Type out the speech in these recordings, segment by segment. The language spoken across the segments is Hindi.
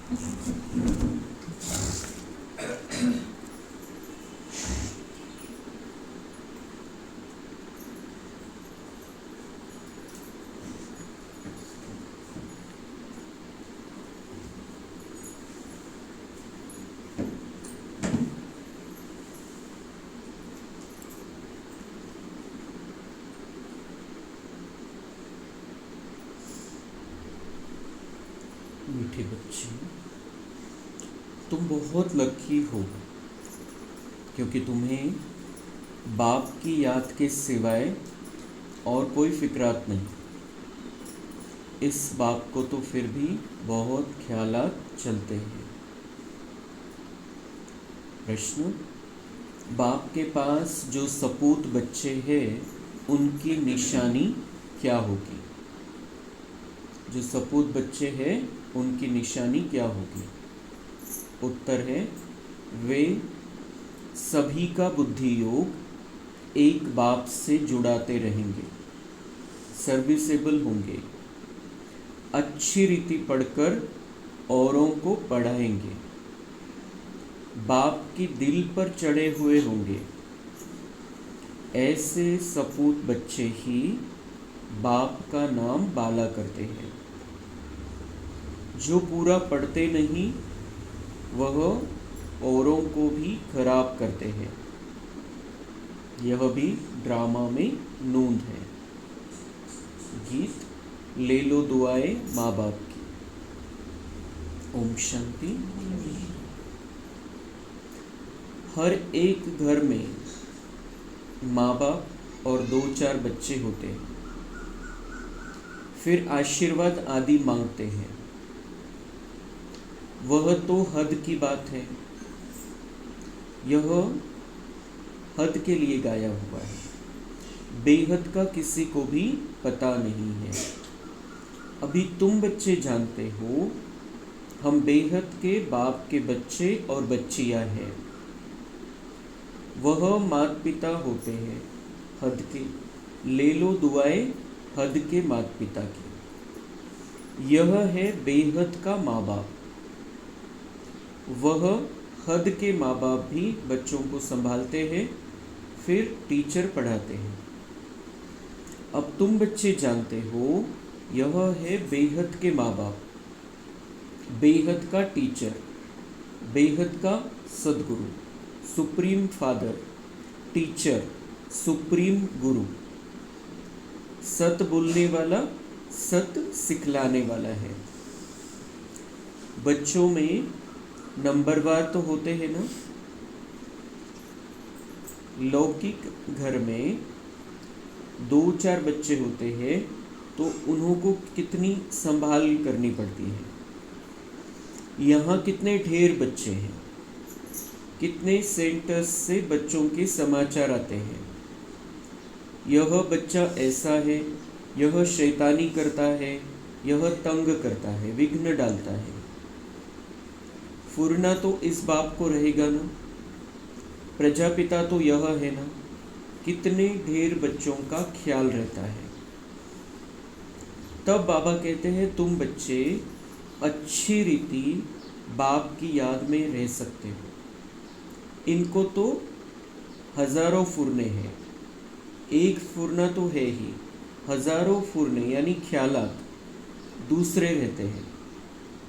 मीठे बच्चे, तुम बहुत लकी हो क्योंकि तुम्हें बाप की याद के सिवाय और कोई फिक्रात नहीं। इस बाप को तो फिर भी बहुत ख्यालात चलते हैं। प्रश्न, बाप के पास जो सपूत बच्चे हैं उनकी निशानी क्या होगी? जो सपूत बच्चे हैं उनकी निशानी क्या होगी? उत्तर है, वे सभी का बुद्धि योग एक बाप से जुड़ाते रहेंगे, सर्विसेबल होंगे, अच्छी रीति पढ़कर औरों को पढ़ाएंगे, बाप की दिल पर चढ़े हुए होंगे। ऐसे सपूत बच्चे ही बाप का नाम बाला करते हैं। जो पूरा पढ़ते नहीं वह औरों को भी खराब करते हैं। यह भी ड्रामा में नूंद है। गीत ले लो दुआएं माँ बाप की। ओम शांति। हर एक घर में माँ बाप और 2-4 बच्चे होते हैं, फिर आशीर्वाद आदि मांगते हैं। वह तो हद की बात है। यह हद के लिए गाया हुआ है, बेहद का किसी को भी पता नहीं है। अभी तुम बच्चे जानते हो हम बेहद के बाप के बच्चे और बच्चियां हैं। वह माता पिता होते हैं हद के। ले लो दुआएं हद के माता पिता की। यह है बेहद का माँ बाप। वह हद के माँ बाप भी बच्चों को संभालते हैं, फिर टीचर पढ़ाते हैं। अब तुम बच्चे जानते हो यह है बेहद के माँ बाप, बेहद का टीचर, बेहद का सदगुरु, सुप्रीम फादर, टीचर, सुप्रीम गुरु। सत बोलने वाला, सत सिखलाने वाला है। बच्चों में नंबरवार तो होते हैं ना। लौकिक घर में 2-4 बच्चे होते हैं तो उन्हों को कितनी संभाल करनी पड़ती है। यहाँ कितने ढेर बच्चे हैं, कितने सेंटर्स से बच्चों के समाचार आते हैं। यह बच्चा ऐसा है, यह शैतानी करता है, यह तंग करता है, विघ्न डालता है। फुरना तो इस बाप को रहेगा ना। प्रजापिता तो यह है ना। कितने ढेर बच्चों का ख्याल रहता है। तब बाबा कहते हैं तुम बच्चे अच्छी रीति बाप की याद में रह सकते हो। इनको तो हजारों फुरने हैं, एक फुरना तो है ही, हजारों फुरने यानी ख्यालात दूसरे रहते हैं।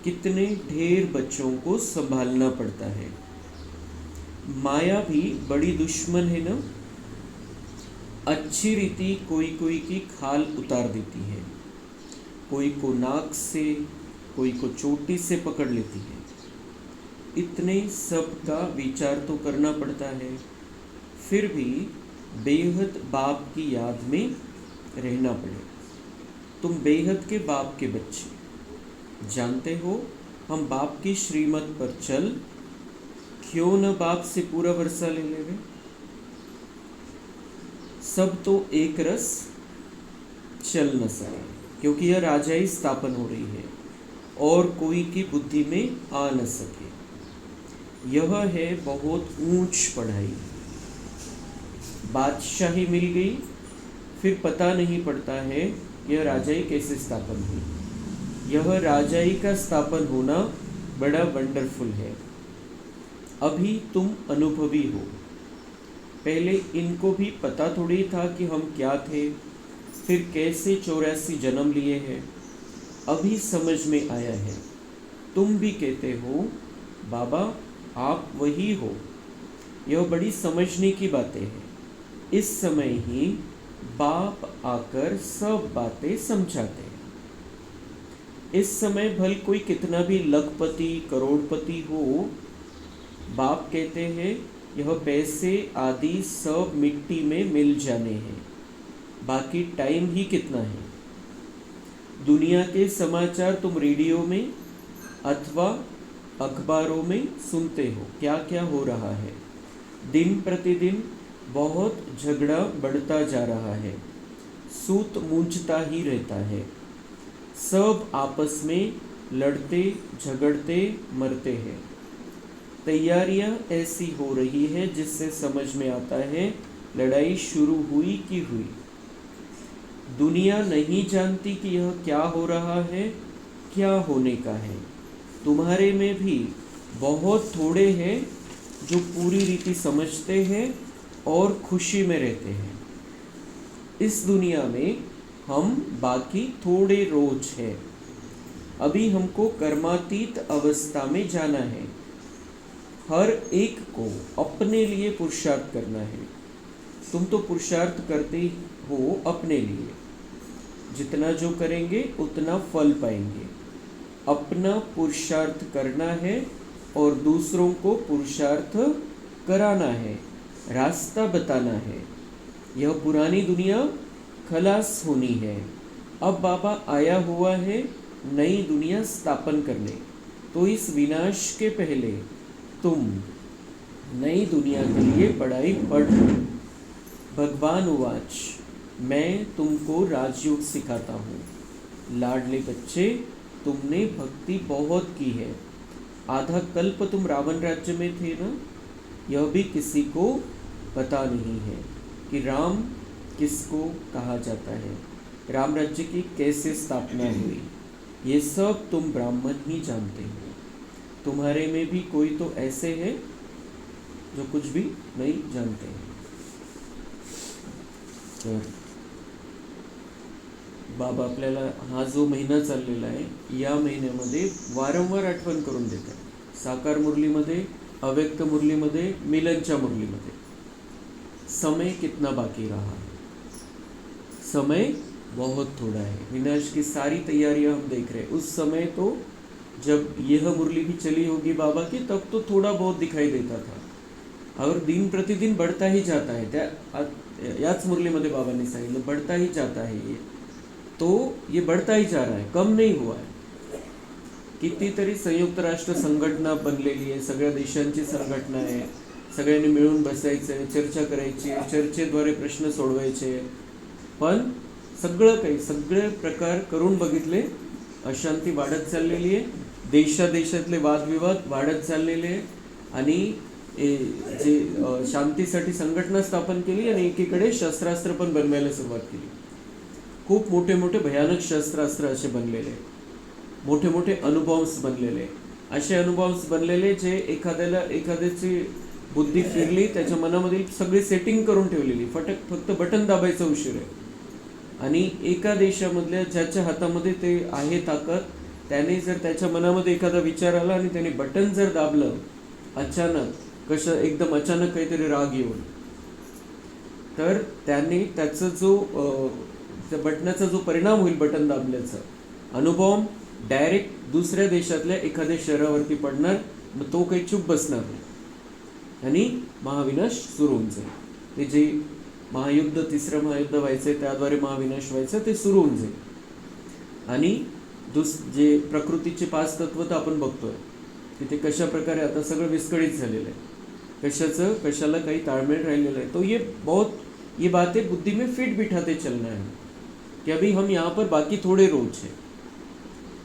कितने ढेर बच्चों को संभालना पड़ता है। माया भी बड़ी दुश्मन है ना। अच्छी रीति कोई कोई की खाल उतार देती है, कोई को नाक से, कोई को चोटी से पकड़ लेती है। इतने सब का विचार तो करना पड़ता है, फिर भी बेहद बाप की याद में रहना पड़े। तुम बेहद के बाप के बच्चे जानते हो हम बाप की श्रीमत पर चल, क्यों न बाप से पूरा वर्षा ले लेवे। सब तो एक रस चल न सके, क्योंकि यह राजाई स्थापन हो रही है और कोई की बुद्धि में आ न सके। यह है बहुत ऊंच पढ़ाई। बादशाही मिल गई, फिर पता नहीं पड़ता है यह राजाई कैसे स्थापन हुई। यह राजाई का स्थापन होना बड़ा वंडरफुल है। अभी तुम अनुभवी हो, पहले इनको भी पता थोड़ी था कि हम क्या थे, फिर कैसे 84 जन्म लिए हैं, अभी समझ में आया है। तुम भी कहते हो बाबा आप वही हो। यह बड़ी समझने की बातें हैं। इस समय ही बाप आकर सब बातें समझाते हैं। इस समय भल कोई कितना भी लखपति करोड़पति हो, बाप कहते हैं यह पैसे आदि सब मिट्टी में मिल जाने हैं, बाकी टाइम ही कितना है। दुनिया के समाचार तुम रेडियो में अथवा अखबारों में सुनते हो, क्या क्या हो रहा है। दिन प्रतिदिन बहुत झगड़ा बढ़ता जा रहा है, सूत मूंझता ही रहता है। सब आपस में लड़ते झगड़ते मरते हैं। तैयारियां ऐसी हो रही है जिससे समझ में आता है लड़ाई शुरू हुई कि हुई। दुनिया नहीं जानती कि यह क्या हो रहा है, क्या होने का है। तुम्हारे में भी बहुत थोड़े हैं जो पूरी रीति समझते हैं और खुशी में रहते हैं। इस दुनिया में हम बाकी थोड़े रोज हैं। अभी हमको कर्मातीत अवस्था में जाना है। हर एक को अपने लिए पुरुषार्थ करना है। तुम तो पुरुषार्थ करते हो अपने लिए, जितना जो करेंगे उतना फल पाएंगे। अपना पुरुषार्थ करना है और दूसरों को पुरुषार्थ कराना है, रास्ता बताना है। यह पुरानी दुनिया खलास होनी है। अब बाबा आया हुआ है नई दुनिया स्थापन करने। तो इस विनाश के पहले तुम नई दुनिया के लिए पढ़ाई पढ़ लो। भगवान उवाच, मैं तुमको राजयोग सिखाता हूँ। लाडले बच्चे, तुमने भक्ति बहुत की है। आधा कल्प तुम रावण राज्य में थे ना। यह भी किसी को पता नहीं है कि राम किसको कहा जाता है, राम राज्य की कैसे स्थापना हुई। ये सब तुम ब्राह्मण ही जानते हो। तुम्हारे में भी कोई तो ऐसे हैं जो कुछ भी नहीं जानते हैं। तर बाबा आपल्याला हा जो महिना चाललेला आहे, या महिन्यामध्ये वारंवार आठवण करून देत आहे। साकार मुरलीमध्ये, अव्यक्त मुरलीमध्ये, मिलनच्या मुरलीमध्ये। समय कितना बाकी रहा है? समय बहुत थोड़ा है। विनाश की सारी तैयारियां हम देख रहे हैं। उस समय तो जब यह मुरली भी चली होगी बाबा की, तब तो थोड़ा बहुत दिखाई देता था, और दिन प्रतिदिन बढ़ता ही जाता है। याच मुरलीमध्ये बाबांनी सांगितलं बढ़ता ही जाता है। ये तो ये बढ़ता ही जा रहा है, कम नहीं हुआ है। कितीतरी संयुक्त राष्ट्र संघटना बनलेली आहे, सगळ्या देशांची संघटना आहे। सगळ्यांनी मिळून बसायचं, चर्चा करायची, चर्चेद्वारे प्रश्न सोडवायचे। पण सगळे प्रकार करून बघितले, अशांती वाढत चाललेली आहे। देशादेशातले वादविवाद वाढत चाललेले आहे। आणि जे शांतीसाठी संघटना स्थापन केली आणि एकीकडे शस्त्रास्त्र पण बनवायला सुरुवात केली। खूप मोठे मोठे भयानक शस्त्रास्त्र असे बनलेले, मोठे मोठे अणुबॉम्ब्स बनलेले, असे अणुबॉम्ब्स बनलेले जे एखाद्याची बुद्धी फिरली, त्याच्या मनामधील सगळी सेटिंग करून ठेवलेली, फक्त बटन दाबायचं उशीर आहे। आणि एका देशामधल्या ज्याच्या हातामध्ये ते आहे ताकद, त्याने जर त्याच्या मनामध्ये एखादा विचार आला आणि त्याने बटन जर दाबलं अचानक, एकदम अचानक काहीतरी राग येऊन, तर त्याने त्याचा जो त्या बटनाचा जो परिणाम होईल, बटन दाबल्याचा, अणुबॉम्ब डायरेक्ट दुसऱ्या देशातल्या एखाद्या शहरावरती पडणार। मग तो काही चूप बसणार नाही आणि महाविनाश सुरू होऊन जाईल। ते जे महायुद्ध, तिसरं महायुद्ध व्हायचंय, त्याद्वारे महाविनाश व्हायचं, ते सुरू होऊन जाईल। आणि जे प्रकृतीचे 5 तत्व तर आपण बघतोय की ते कशा प्रकारे आता सगळं विस्कळीत झालेलं आहे। कशाला काही ताळमेळ राहिलेला आहे। तो ये बातें बुद्धि में फिट बिठाते चलना है कि अभी हम यहाँ पर बाकी थोड़े रोज हैं।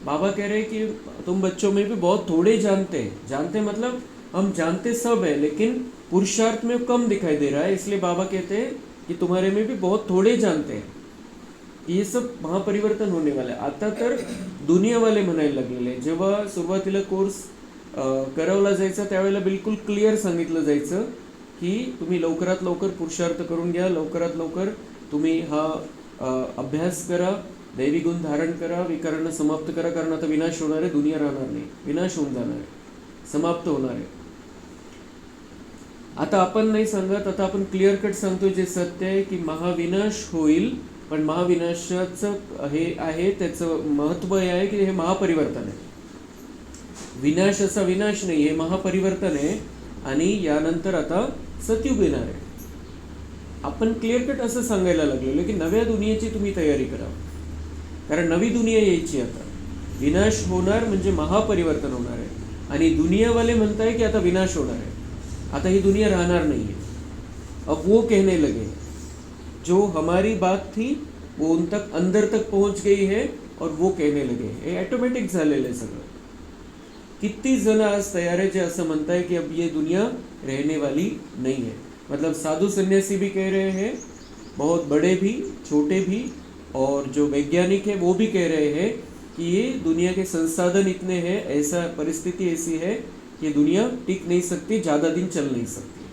बाबा कह रहे हैं कि तुम बच्चों में भी बहुत थोड़े जानते मतलब हम जानते सब है, लेकिन पुरुषार्थ में कम दिखाई दे रहा है। इसलिए बाबा कहते हैं कि तुम्हारे में भी बहुत थोड़े जानते हैं। ये सब महापरिवर्तन होने वाला है। आता तर दुनिया वाले म्हणायला लागलेले, जेव्हा सुरुवातीला कोर्स करवला जायचा त्यावेळेला बिलकुल क्लिअर सांगितलं जायचं की तुम्ही लवकरात लवकर पुरुषार्थ करून घ्या, लवकरात लवकर तुम्ही हा अभ्यास करा, दैवी गुण धारण करा, विकारांना समाप्त करा, कारण आता विनाश होणार आहे, दुनिया राहणार नाही, विनाश होऊन जाणार आहे, समाप्त होणार आहे. आता आपण नाही सांगत, आता आपण क्लिअर कट सांगतोय जे सत्य आहे की महाविनाश होईल, पण महाविनाशाचं हे आहे, त्याचं महत्त्व हे आहे की हे महापरिवर्तन आहे. विनाश असा विनाश नाही, हे महापरिवर्तन आहे आणि यानंतर आता सतयुग येणार आहे. आपण क्लिअर कट असं सांगायला लागलेलो की नव्या दुनियेची तुम्ही तयारी करा, कारण नवी दुनिया यायची. आता विनाश होणार म्हणजे महापरिवर्तन होणार आहे आणि दुनियावाले म्हणताय की आता विनाश होणार आहे, आता ही दुनिया राहणार नहीं है. अब वो कहने लगे जो हमारी बात थी वो उन तक अंदर तक पहुंच गई है और वो कहने लगे. हे ऑटोमॅटिक झालेलं आहे सगळं. किती जण आज तयार आहे जे असं म्हणताय की अब ये दुनिया रहने वाली नहीं है. मतलब साधु सन्यासी भी कह रहे हैं, बहुत बड़े भी, छोटे भी, और जो वैज्ञानिक है वो भी कह रहे हैं कि ये दुनिया के संसाधन इतने हैं, ऐसा परिस्थिति ऐसी है कि दुनिया टिक नहीं सकती, ज़्यादा दिन चल नहीं सकती.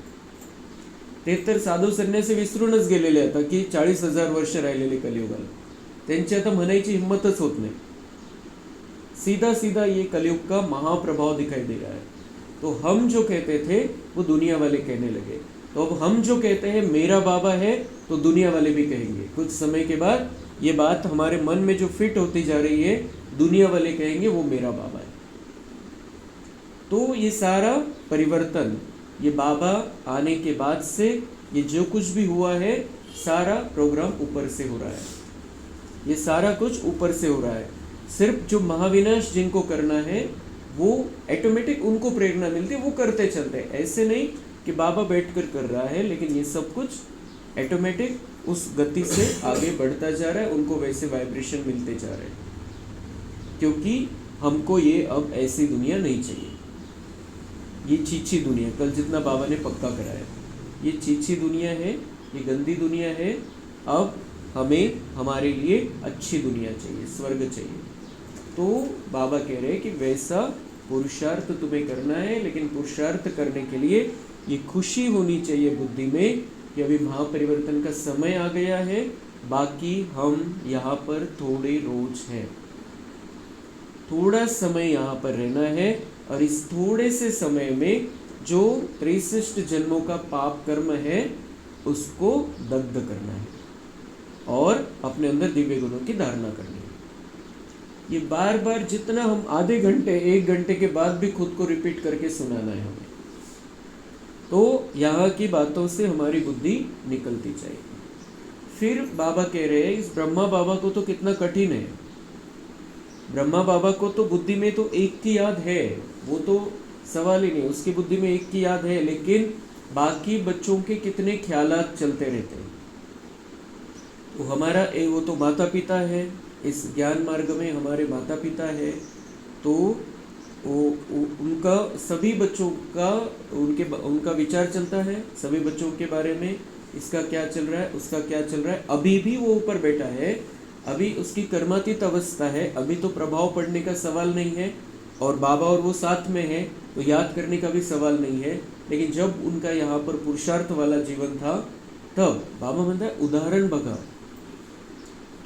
ते तर साधू संन्यासी विसरूनच गेलेले आता की 40,000 वर्ष राहिलेले कलियुगाला, त्यांची आता म्हणायची हिम्मतच होत नाही. सीधा सीधा ये कलयुग का महाप्रभाव दिखाई दे रहा है. तो हम जो कहते थे वो दुनिया वाले कहने लगे. तो अब हम जो कहते हैं मेरा बाबा है तो दुनिया वाले भी कहेंगे. कुछ समय के बाद ये बात हमारे मन में जो फिट होती जा रही है, दुनिया वाले कहेंगे वो मेरा बाबा है. तो ये सारा परिवर्तन, ये बाबा आने के बाद से ये जो कुछ भी हुआ है, सारा प्रोग्राम ऊपर से हो रहा है. ये सारा कुछ ऊपर से हो रहा है. सिर्फ जो महाविनाश जिनको करना है वो ऑटोमेटिक उनको प्रेरणा मिलती है, वो करते चलते हैं. ऐसे नहीं कि बाबा बैठकर कर रहा है, लेकिन ये सब कुछ ऑटोमेटिक उस गति से आगे बढ़ता जा रहा है, उनको वैसे वाइब्रेशन मिलते जा रहे हैं. क्योंकि हमको ये अब ऐसी दुनिया नहीं चाहिए. ये चीची दुनिया, कल जितना बाबा ने पक्का कराया, ये चीची दुनिया है, ये गंदी दुनिया है. अब हमें हमारे लिए अच्छी दुनिया चाहिए, स्वर्ग चाहिए. तो बाबा कह रहे हैं कि वैसा पुरुषार्थ तुम्हें करना है, लेकिन पुरुषार्थ करने के लिए ये खुशी होनी चाहिए बुद्धि में कि अभी महापरिवर्तन का समय आ गया है, बाकी हम यहाँ पर थोड़े रोज हैं, थोड़ा समय यहाँ पर रहना है, और इस थोड़े से समय में जो 63 जन्मों का पाप कर्म है उसको दग्ध करना है और अपने अंदर दिव्य गुणों की धारणा करनी है. ये बार बार जितना हम आधे घंटे 1 घंटे के बाद भी खुद को रिपीट करके सुनाना है हमें, तो यहाँ की बातों से हमारी बुद्धि निकलती जाएगी. फिर बाबा कह रहे हैं इस ब्रह्मा बाबा को तो कितना कठिन है. ब्रह्मा बाबा को तो बुद्धि में तो एक की याद है, वो तो सवाल ही नहीं, उसकी बुद्धि में एक की याद है, लेकिन बाकी बच्चों के कितने ख्यालात चलते रहते हैं. वो हमारा वो तो माता पिता है, इस ज्ञान मार्ग में हमारे माता पिता है, तो वो उनका सभी बच्चों का उनका विचार चलता है सभी बच्चों के बारे में, इसका क्या चल रहा है, उसका क्या चल रहा है. अभी भी वो ऊपर बैठा है, अभी उसकी कर्मातीत अवस्था है, अभी तो प्रभाव पड़ने का सवाल नहीं है, और बाबा और वो साथ में है तो याद करने का भी सवाल नहीं है. लेकिन जब उनका यहाँ पर पुरुषार्थ वाला जीवन था, तब बाबा म्हणता उदाहरण बघा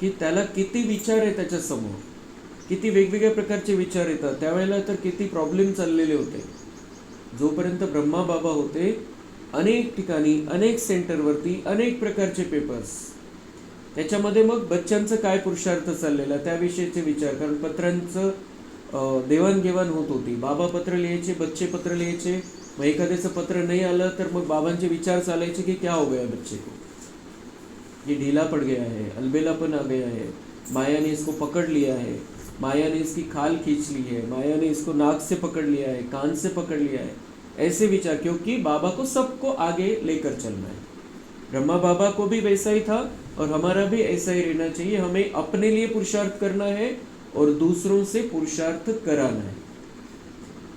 की त्याला किती विचार आहे त्याच्यासमोर, किती वेगवेगळ्या प्रकारचे विचार येतात. त्यावेळेला तर किती प्रॉब्लेम चाललेले होते. जोपर्यंत ब्रह्मा बाबा होते, अनेक ठिकाणी अनेक सेंटरवरती अनेक प्रकारचे पेपर्स, त्याच्यामध्ये मग बच्चांचं काय पुरुषार्थ चाललेला त्याविषयीचे विचार, कारण पत्रांचं देवाणघेवाण होत होती. बाबा पत्र लिहायचे, बच्चे पत्र लिहायचे, मग एखाद्याचं पत्र नहीं आलं तर मग बाबांचे विचार चालायचे की क्या हो गया बच्चे को, ये ढीला पड़ गया है, अलबेलापन आ गया है, माया ने इसको पकड़ लिया है, माया ने इसकी खाल खींच ली है, माया ने इसको नाक से पकड़ लिया है, कान से पकड़ लिया है, ऐसे विचार. क्योंकि बाबा को सबको आगे लेकर चलना है. ब्रह्मा बाबा को भी वैसा ही था और हमारा भी ऐसा ही रहना चाहिए. हमें अपने लिए पुरुषार्थ करना है और दूसरों से पुरुषार्थ कराना है.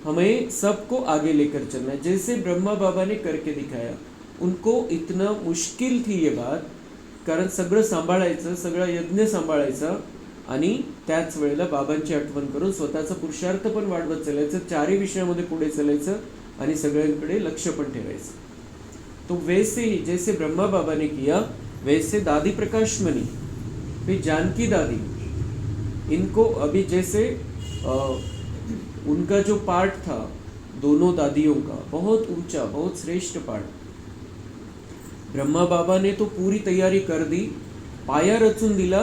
हमें सबको आगे लेकर चलना है. जैसे ब्रह्मा बाबा ने करके दिखाया, उनको इतना मुश्किल थी ये बात, कारण सगळं सांभाळायचं, सगळा यज्ञ सांभाळायचा, आणि त्याच वेळेला बाबांची आठवण करून स्वतःचा पुरुषार्थ पण वाढवत चालायचं, चारही विषयामध्ये पुढे चालायचं आणि सगळ्यांकडे लक्ष पण ठेवायचं. तो वैसे ही जैसे ब्रह्मा बाबा ने किया, वैसे दादी प्रकाश मणि, फिर जानकी दादी, इनको अभी जैसे उनका जो पाठ था दोनों दादियों का बहुत ऊंचा, बहुत श्रेष्ठ पाठ. ब्रह्मा बाबा ने तो पूरी तयारी कर दी, पाया रचून दिला,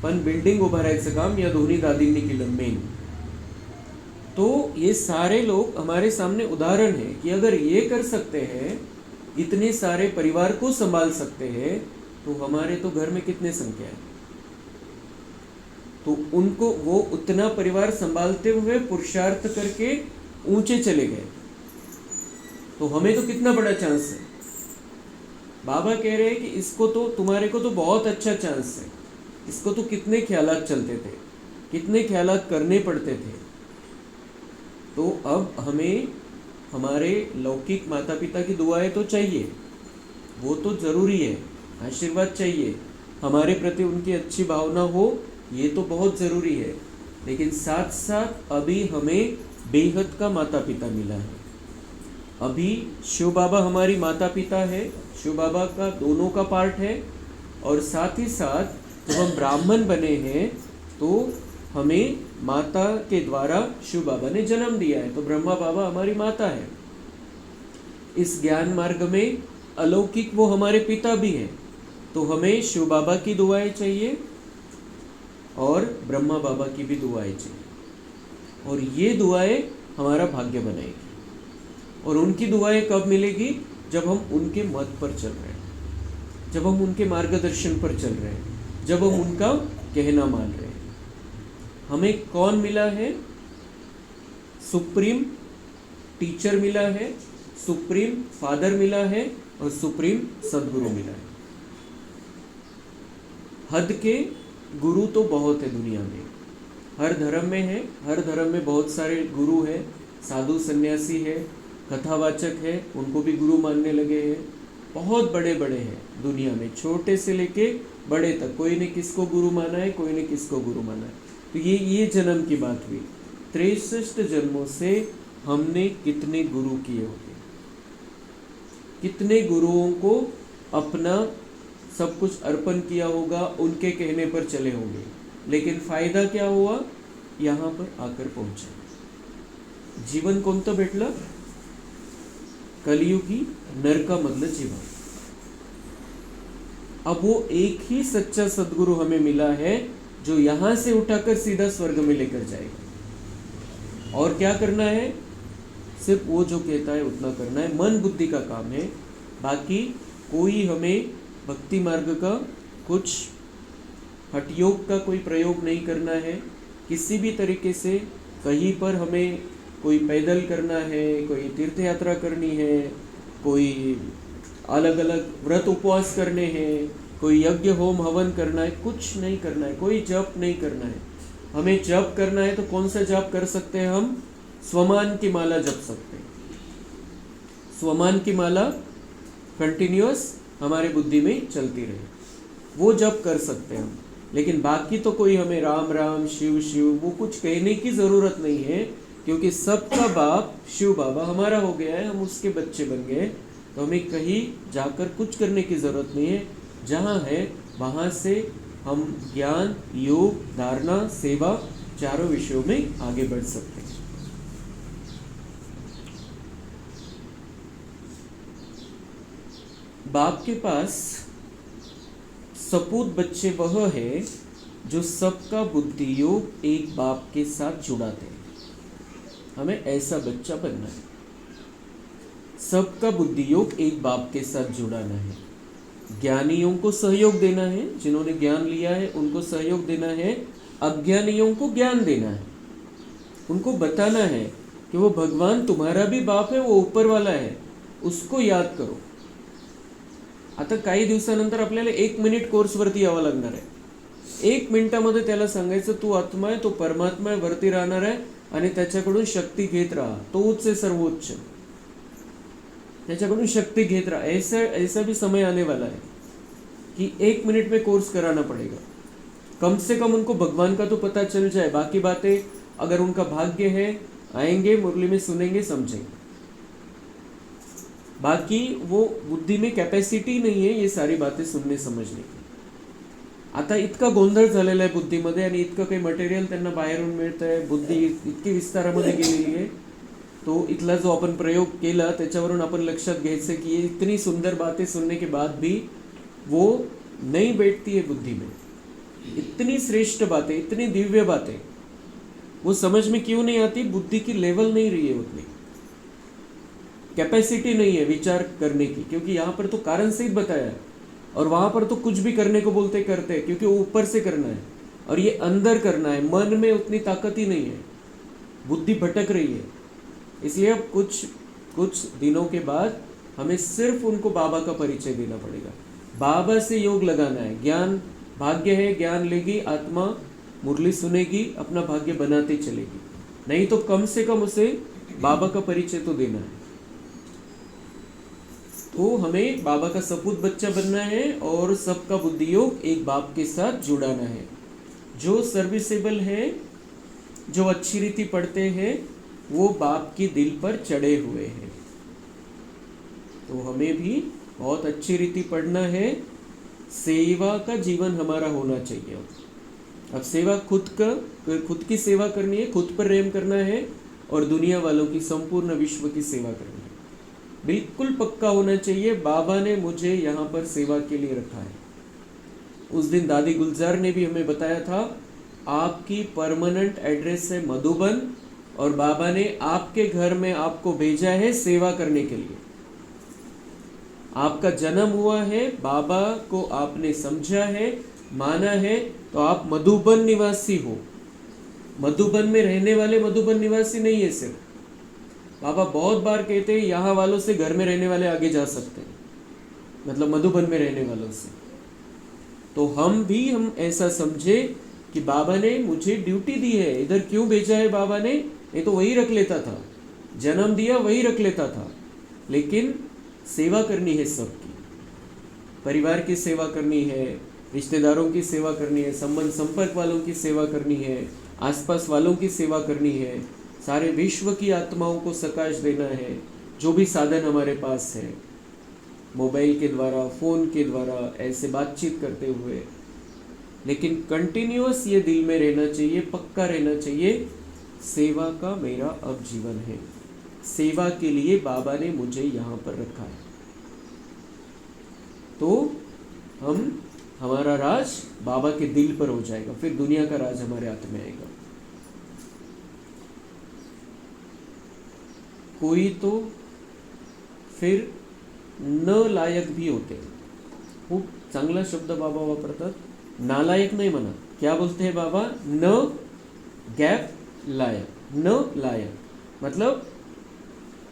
पण बिल्डिंग उभारायचं काम या दोन्ही दादींनी केलं मेन. तो ये सारे लोग हमारे सामने उदाहरण है कि अगर ये कर सकते हैं, इतने सारे परिवार को संभाल सकते हैं, तो हमारे तो घर में कितने संख्या है. तो उनको वो उतना परिवार संभालते हुए पुरुषार्थ करके ऊंचे चले गए, तो हमें तो कितना बड़ा चांस है. बाबा कह रहे हैं कि इसको तो तुम्हारे को तो बहुत अच्छा चांस है, इसको तो कितने ख्यालात चलते थे, कितने ख्यालात करने पड़ते थे. तो अब हमें हमारे लौकिक माता पिता की दुआएं तो चाहिए, वो तो ज़रूरी है, आशीर्वाद चाहिए, हमारे प्रति उनकी अच्छी भावना हो, ये तो बहुत ज़रूरी है. लेकिन साथ साथ अभी हमें बेहद का माता पिता मिला है. अभी शिव बाबा हमारी माता पिता है, शिव बाबा का दोनों का पार्ट है. और साथ ही साथ जब हम ब्राह्मण बने हैं तो हमें माता के द्वारा शिव बाबा ने जन्म दिया है, तो ब्रह्मा बाबा हमारी माता है. इस ज्ञान मार्ग में अलौकिक वो हमारे पिता भी हैं, तो हमें शिव बाबा की दुआएं चाहिए और ब्रह्मा बाबा की भी दुआएं चाहिए. और ये दुआएं हमारा भाग्य बनाएगी. और उनकी दुआएं कब मिलेगी? जब हम उनके मत पर चल रहे हैं, जब हम उनके मार्गदर्शन पर चल रहे हैं, जब हम उनका कहना मान रहे हैं. हमें कौन मिला है? सुप्रीम टीचर मिला है, सुप्रीम फादर मिला है और सुप्रीम सदगुरु मिला है. हद के गुरु तो बहुत है दुनिया में, हर धर्म में है, हर धर्म में बहुत सारे गुरु हैं, साधु सन्यासी है, कथावाचक है, उनको भी गुरु मानने लगे हैं. बहुत बड़े बड़े हैं दुनिया में, छोटे से लेके बड़े तक, कोई ने किसको गुरु माना है, कोई ने किसको गुरु माना है. तो ये जन्म की बात हुई. 63 जन्मों से हमने कितने गुरु किए होंगे, कितने गुरुओं को अपना सब कुछ अर्पण किया होगा, उनके कहने पर चले होंगे. लेकिन फायदा क्या हुआ? यहाँ पर आकर पहुंचे. जीवन कोणतं भेटलं? कलियुगी नरकामधलं जीवन. अब वो एक ही सच्चा सदगुरु हमें मिला है जो यहाँ से उठाकर सीधा स्वर्ग में लेकर जाएगा. और क्या करना है? सिर्फ वो जो कहता है उतना करना है, मन बुद्धि का काम है. बाकी कोई हमें भक्ति मार्ग का कुछ हठयोग का कोई प्रयोग नहीं करना है. किसी भी तरीके से कहीं पर हमें कोई पैदल करना है, कोई तीर्थ यात्रा करनी है, कोई अलग अलग व्रत उपवास करने हैं, कोई यज्ञ होम हवन करना है, कुछ नहीं करना है, कोई जप नहीं करना है. हमें जप करना है तो कौन सा जप कर सकते हैं? हम स्वमान की माला जप सकते हैं. स्वमान की माला कंटिन्यूअस हमारे बुद्धि में चलती रहे, वो जप कर सकते हैं हम. लेकिन बाकी तो कोई हमें राम राम शिव शिव वो कुछ कहने की ज़रूरत नहीं है, क्योंकि सबका बाप शिव बाबा हमारा हो गया है, हम उसके बच्चे बन गए. तो हमें कहीं जाकर कुछ करने की ज़रूरत नहीं है. जहाँ है वहाँ से हम ज्ञान, योग, धारणा, सेवा चारों विषयों में आगे बढ़ सकते हैं. बाप के पास सपूत बच्चे वह है जो सबका बुद्धि योग एक बाप के साथ जुड़ाते हैं. हमें ऐसा बच्चा बनना है. सबका बुद्धि योग एक बाप के साथ जुड़ाना है. ज्ञानियों को सहयोग देना है, जिन्होंने ज्ञान लिया है उनको सहयोग देना है. अज्ञानियों को ज्ञान देना है, उनको बताना है कि वो भगवान तुम्हारा भी बाप है, वो ऊपर वाला है, उसको याद करो. आता काही दिवसानंतर आपल्याला 1 मिनिट कोर्सवरती यावं लागणार आहे. 1 मिनिटामध्ये त्याला सांगायचं तू आत्मा आहे, तो परमात्मा आहे, वरती राहणार आहे आणि त्याच्याकडून शक्ती घेत राहा, तोच आहे सर्वोच्च, त्याच्याकडून शक्ति घेत रहा. ऐसा भी समय आने वाला है कि 1 मिनट में कोर्स कराना पड़ेगा. कम से कम उनको भगवान का तो पता चल जाए, बाकी बातें अगर उनका भाग्य है आएंगे, मुरली में सुनेंगे, समझेंगे। बाकी वो बुद्धी में कॅपॅसिटी नाही आहे ये सारी बातें सुनने समजणे की। आता इतका गोंधळ झालेला आहे बुद्धीमध्ये आणि इतकं काही मटेरियल त्यांना बाहेरून मिळतं आहे, बुद्धी इतकी विस्तारामध्ये गेलेली आहे। तो इतला जो अपन प्रयोग केला त्याच्यावरून अपन लक्षात घ्यायचं कि ये इतनी सुंदर बातें सुनने के बाद भी वो नहीं बैठती है बुद्धि में। इतनी श्रेष्ठ बातें, इतनी दिव्य बातें वो समझ में क्यों नहीं आती? बुद्धि की लेवल नहीं रही है उतनी, कैपेसिटी नहीं है विचार करने की, क्योंकि यहाँ पर तो कारण सहित बताया है और वहाँ पर तो कुछ भी करने को बोलते करते हैं, क्योंकि वो ऊपर से करना है और ये अंदर करना है। मन में उतनी ताकत ही नहीं है, बुद्धि भटक रही है। इसलिए अब कुछ दिनों के बाद हमें सिर्फ उनको बाबा का परिचय देना पड़ेगा, बाबा से योग लगाना है। ज्ञान भाग्य है, ज्ञान लेगी आत्मा, मुरली सुनेगी, अपना भाग्य बनाते चलेगी, नहीं तो कम से कम उसे बाबा का परिचय तो देना है। तो हमें बाबा का सपूत बच्चा बनना है और सबका बुद्धि योग एक बाप के साथ जुड़ाना है। जो सर्विसेबल है, जो अच्छी रीति पढ़ते हैं, वो बाप के दिल पर चढ़े हुए हैं। तो हमें भी बहुत अच्छी रीति पढ़ना है, सेवा का जीवन हमारा होना चाहिए। अब सेवा खुद की सेवा करनी है, खुद पर प्रेम करना है और दुनिया वालों की, संपूर्ण विश्व की सेवा करनी है। बिल्कुल पक्का होना चाहिए बाबा ने मुझे यहाँ पर सेवा के लिए रखा है। उस दिन दादी गुलजार ने भी हमें बताया था, आपकी परमानेंट एड्रेस है मधुबन और बाबा ने आपके घर में आपको भेजा है सेवा करने के लिए। आपका जन्म हुआ है, बाबा को आपने समझा है, माना है, तो आप मधुबन निवासी हो। मधुबन में रहने वाले मधुबन निवासी नहीं है सिर्फ, बाबा बहुत बार कहते हैं यहाँ वालों से घर में रहने वाले आगे जा सकते हैं, मतलब मधुबन में रहने वालों से। तो हम ऐसा समझे कि बाबा ने मुझे ड्यूटी दी है, इधर क्यों भेजा है बाबा ने, नहीं तो वही रख लेता था, जन्म दिया वही रख लेता था। लेकिन सेवा करनी है सबकी, परिवार की सेवा करनी है, रिश्तेदारों की सेवा करनी है, संबंध संपर्क वालों की सेवा करनी है, आसपास वालों की सेवा करनी है, सारे विश्व की आत्माओं को सकाश देना है। जो भी साधन हमारे पास है, मोबाइल के द्वारा, फ़ोन के द्वारा, ऐसे बातचीत करते हुए, लेकिन कंटिन्यूअस ये दिल में रहना चाहिए, पक्का रहना चाहिए, सेवा का मेरा अब जीवन है, सेवा के लिए बाबा ने मुझे यहाँ पर रखा है। तो हमारा राज बाबा के दिल पर हो जाएगा, फिर दुनिया का राज हमारे हाथ में आएगा। कोई तो फिर न लायक भी होते हैं, खूप चांगला शब्द बाबा वापरतात, नालायक नहीं म्हणा, क्या बोलते हैं बाबा, न गैप लायक, न लायक मतलब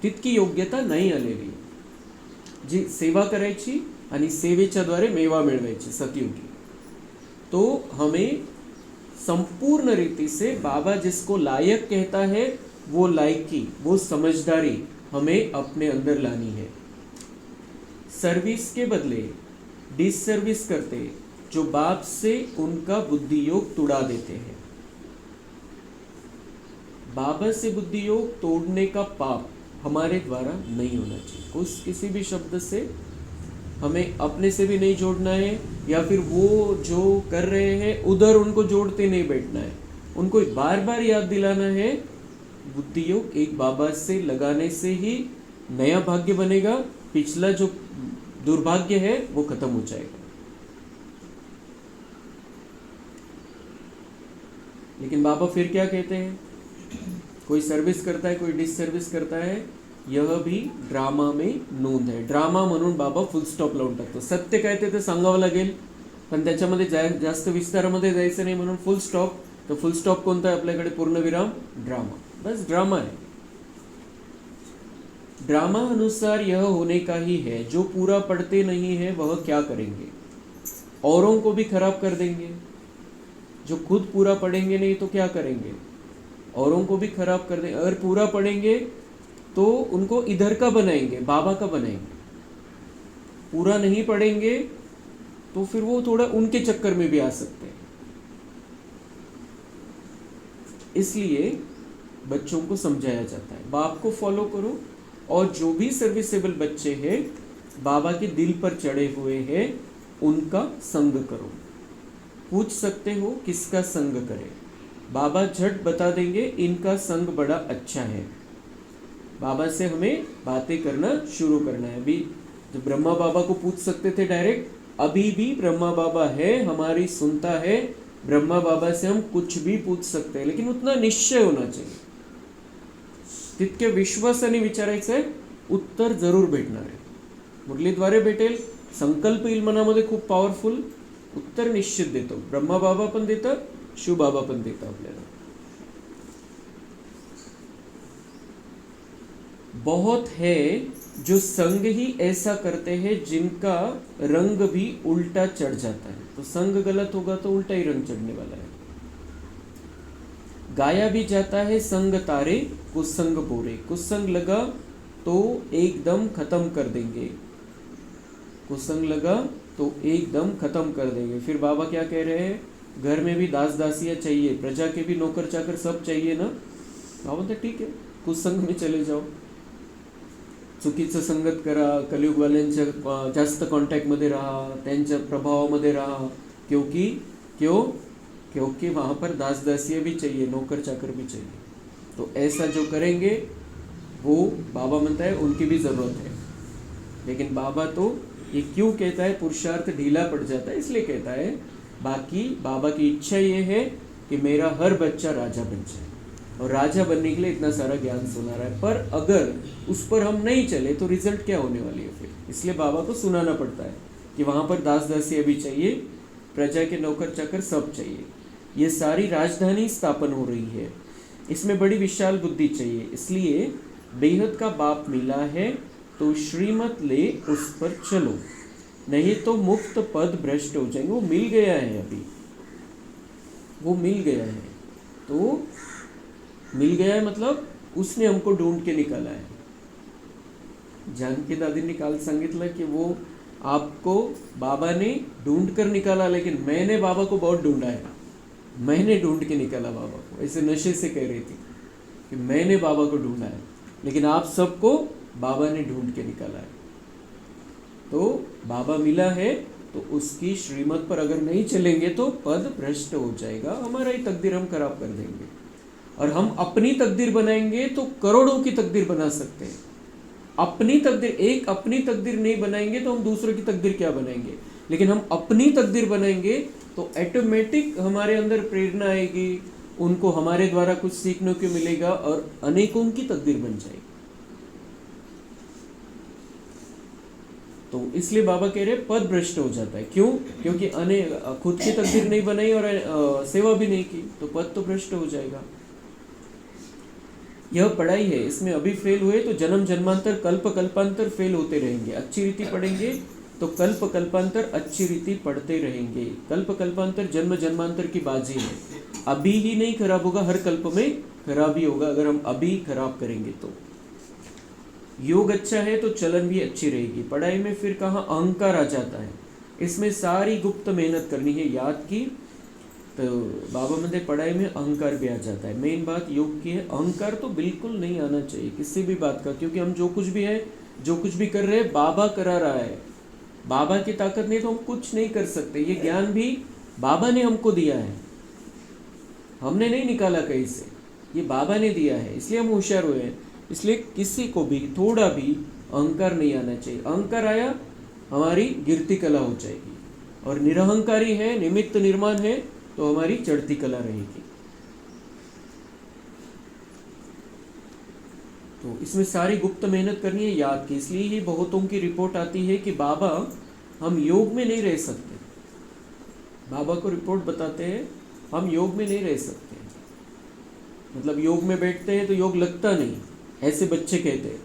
तितकी योग्यता नाही आलेली, जी सेवा करायची आणि सेवेच्या द्वारे मेवा मिळवायची सतयुगी। तो हमें संपूर्ण रीति से बाबा जिसको लायक कहता है, वो लायकी, वो समझदारी हमें अपने अंदर लानी है। सर्विस के बदले डिससर्विस करते जो बाप से उनका बुद्धि योग तोड़ा देते हैं। बाबा से बुद्धि योग तोड़ने का पाप हमारे द्वारा नहीं होना चाहिए। किसी भी शब्द से हमें अपने से भी नहीं जोड़ना है, या फिर वो जो कर रहे हैं उधर उनको जोड़ते नहीं बैठना है, उनको बार बार याद दिलाना है, बुद्धि योग एक बाबा से लगाने से ही नया भाग्य बनेगा, पिछला जो दुर्भाग्य है वो खत्म हो जाएगा। लेकिन बाबा फिर क्या कहते हैं, कोई सर्विस करता है, कोई डिससर्विस करता है, यह भी ड्रामा में नोंद आहे। ड्रामा म्हणून बाबा फुल स्टॉप लावून टाकतो। सत्य काय ते सांगावं लागेल, पण त्याच्यामध्ये जास्त विस्तारामध्ये जायचं नाही, म्हणून फुल स्टॉप। तो फुल स्टॉप कोणता आहे आपल्याकडे, पूर्णविराम, ड्रामा, बस ड्रामा है। ड्रामा अनुसार यह होने का ही है, जो पूरा पढ़ते नहीं है वह क्या करेंगे, औरों को भी खराब कर देंगे। जो खुद पूरा पढ़ेंगे नहीं तो क्या करेंगे, औरों को भी खराब कर देंगे। अगर पूरा पढ़ेंगे तो उनको इधर का बनाएंगे, बाबा का बनाएंगे। पूरा नहीं पढ़ेंगे तो फिर वो थोड़ा उनके चक्कर में भी आ सकते हैं। इसलिए बच्चों को समझाया जाता है, बाप को फॉलो करो, और जो भी सर्विसेबल बच्चे हैं बाबा के दिल पर चढ़े हुए हैं उनका संग करो। पूछ सकते हो किसका संग करें, बाबा झट बता देंगे, इनका संग बड़ा अच्छा है। बाबा से हमें बातें करना शुरू करना है। अभी जब ब्रह्मा बाबा को पूछ सकते थे डायरेक्ट, अभी भी ब्रह्मा बाबा है, हमारी सुनता है, ब्रह्मा बाबा से हम कुछ भी पूछ सकते हैं, लेकिन उतना निश्चय होना चाहिए, तितके विश्वासाने विचारायचं, उत्तर जरूर भेटणार आहे। मुरलीद्वारे भेटेल, संकल्प येईल मनामध्ये खूप पॉवरफुल, उत्तर निश्चित देतो, ब्रह्मा बाबा पण देतात, शिव बाबा पण देतात आपल्याला। बहुत है जो संग ही ऐसा करते हैं जिनका रंग भी उल्टा चढ़ जाता है। तो संग गलत होगा तो उल्टा ही रंग चढ़ने वाला है। गाया भी जाता है संग तारे कुसंग बोरे, कुसंग लगा तो एकदम खत्म कर देंगे, कुसंग लगा तो एकदम खत्म कर देंगे। फिर बाबा क्या कह रहे हैं, घर में भी दास दासियाँ चाहिए, प्रजा के भी नौकर चाकर सब चाहिए ना। बाबा बोलते ठीक है, कुसंग में चले जाओ, चुकीचं संगत करा, कलियुगवाल्यांच्या जास्त कॉन्टॅक्टमध्ये राहा, त्यांच्या प्रभावामध्ये राहा, क्योंकि वहाँ पर दास दासियाँ भी चाहिए, नौकर चाकर भी चाहिए। तो ऐसा जो करेंगे वो बाबा मानता है उनकी भी ज़रूरत है। लेकिन बाबा तो ये क्यों कहता है, पुरुषार्थ ढीला पड़ जाता है इसलिए कहता है। बाकी बाबा की इच्छा ये है कि मेरा हर बच्चा राजा बन जाए, और राजा बनने के लिए इतना सारा ज्ञान सुना रहा है, पर अगर उस पर हम नहीं चले तो रिजल्ट क्या होने वाली है फिर। इसलिए बाबा को सुनाना पड़ता है कि वहाँ पर दास दासियाँ भी चाहिए, प्रजा के नौकर चाकर सब चाहिए। ये सारी राजधानी स्थापन हो रही है, इसमें बड़ी विशाल बुद्धि चाहिए। इसलिए बेहद का बाप मिला है तो श्रीमत ले उस पर चलो, नहीं तो मुक्त पद भ्रष्ट हो जाएंगे। वो मिल गया है, अभी वो मिल गया है, तो मिल गया है मतलब उसने हमको ढूंढ के निकाला है। जानकी दादी ने काल सांगितलं की वो आपको बाबा ने ढूंढ कर निकाला, लेकिन मैंने बाबा को बहुत ढूंढा है, मैंने ढूंढ के निकाला बाबा को। ऐसे नशे से कह रही थी कि मैंने बाबा को ढूंढा है, लेकिन आप सबको बाबा ने ढूंढ के निकाला है। तो बाबा मिला है तो उसकी श्रीमत पर अगर नहीं चलेंगे तो पद भ्रष्ट हो जाएगा, हमारा ही तकदीर हम खराब कर देंगे। और हम अपनी तकदीर बनाएंगे तो करोड़ों की तकदीर बना सकते हैं। अपनी तकदीर, एक अपनी तकदीर नहीं बनाएंगे तो हम दूसरों की तकदीर क्या बनाएंगे। लेकिन हम अपनी तकदीर बनाएंगे तो ऑटोमेटिक हमारे अंदर प्रेरणा आएगी, उनको हमारे द्वारा कुछ सीखने को मिलेगा और अनेकों की तकदीर बन जाएगी। तो इसलिए बाबा कह रहे पद भ्रष्ट हो जाता है। क्यों? क्योंकि खुद की तकदीर नहीं बनाई और सेवा भी नहीं की, तो पद तो भ्रष्ट हो जाएगा। यह पढ़ाई है, इसमें अभी फेल हुए तो जन्म जन्मांतर कल्प कल्पांतर फेल होते रहेंगे। अच्छी रीति पढ़ेंगे तो कल्प कल्पांतर अच्छी रीति पढ़ते रहेंगे। कल्प कल्पांतर जन्म जन्मांतर की बाजी है, अभी ही नहीं खराब होगा, हर कल्प में खराब ही होगा अगर हम अभी खराब करेंगे तो। योग अच्छा है तो चलन भी अच्छी रहेगी। पढ़ाई में फिर कहाँ अहंकार आ जाता है, इसमें सारी गुप्त मेहनत करनी है याद की। तो बाबा मंदिर पढ़ाई में अहंकार भी आ जाता है। मेन बात योग की है, अहंकार तो बिल्कुल नहीं आना चाहिए किसी भी बात का, क्योंकि हम जो कुछ भी है, जो कुछ भी कर रहे हैं बाबा करा रहा है। बाबा की ताकत नहीं तो हम कुछ नहीं कर सकते। ये ज्ञान भी बाबा ने हमको दिया है, हमने नहीं निकाला कहीं से, ये बाबा ने दिया है, इसलिए हम होशियार हुए हैं। इसलिए किसी को भी थोड़ा भी अहंकार नहीं आना चाहिए। अहंकार आया हमारी गिरती कला हो जाएगी, और निरहंकारी है, निमित्त निर्माण है, तो हमारी चढ़ती कला रहेगी। तो इसमें सारी गुप्त मेहनत करनी है याद की। इसलिए ही बहुतों की रिपोर्ट आती है कि बाबा हम योग में नहीं रह सकते। बाबा को रिपोर्ट बताते हैं हम योग में नहीं रह सकते, मतलब योग में बैठते हैं तो योग लगता नहीं, ऐसे बच्चे कहते हैं।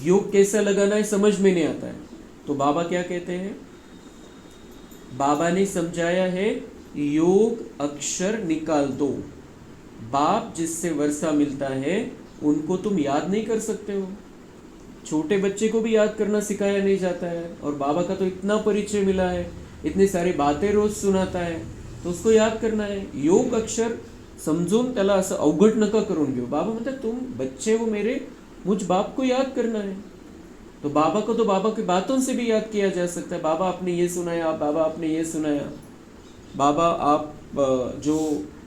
योग कैसा लगाना है समझ में नहीं आता है, तो बाबा क्या कहते हैं, बाबा ने समझाया है योग अक्षर निकाल दो। बाप जिससे वर्षा मिलता है उनको तुम याद नहीं कर सकते हो। छोटे बच्चे को भी याद करना सिखाया नहीं जाता है, और बाबा का तो इतना परिचय मिला है, इतनी सारी बातें रोज सुनाता है, तो उसको याद करना है। योग अक्षर समजून त्याला असं अवघड नका करून घेऊ. बाबा म्हणतात तुम बच्चे हो मेरे, मुझ बाप को याद करना है. तो बाबा को तो बाबा की बातों से भी याद किया जा सकता है. बाबा आपने ये सुनाया, बाबा आपने ये सुनाया, बाबा आप जो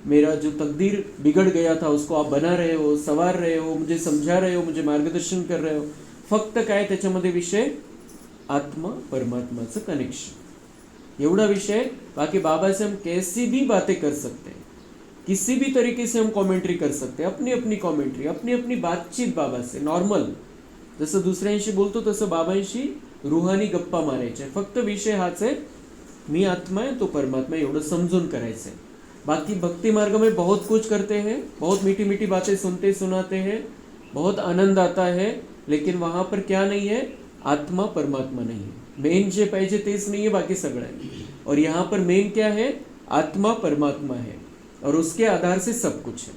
मेरा जो तकदीर बिगड़ गया था उसको आप बना रहे हो, संवार रहे हो, मुझे समझा रहे हो, मुझे मार्गदर्शन कर रहे हो. फक्त काय त्याच्यामध्ये विषय, आत्मा परमात्माचं कनेक्शन, एवढा विषय. बाकी बाबा से हम कैसी भी बातें कर सकते हैं, किसी भी तरीके से हम कॉमेंट्री कर सकते हैं, अपनी अपनी कॉमेंट्री, अपनी अपनी बातचीत बाबा से नॉर्मल, जसं दुसऱ्यांशी बोलतो तसं बाबांशी रुहानी गप्पा मारायच्या. फक्त विषय हाच आहे, मी आत्मा है तो परमात्मा, एवढं समजून करायचं आहे. बाकी भक्ति मार्ग में बहुत कुछ करते हैं, बहुत मीठी मीठी बातें सुनते सुनाते हैं, बहुत आनंद आता है, लेकिन वहाँ पर क्या नहीं है, आत्मा परमात्मा नहीं है. मेन जे पाहिजे तेच नाही आहे, बाकी सगळं आहे. और यहाँ पर मेन क्या है, आत्मा परमात्मा है और उसके आधार से सब कुछ है.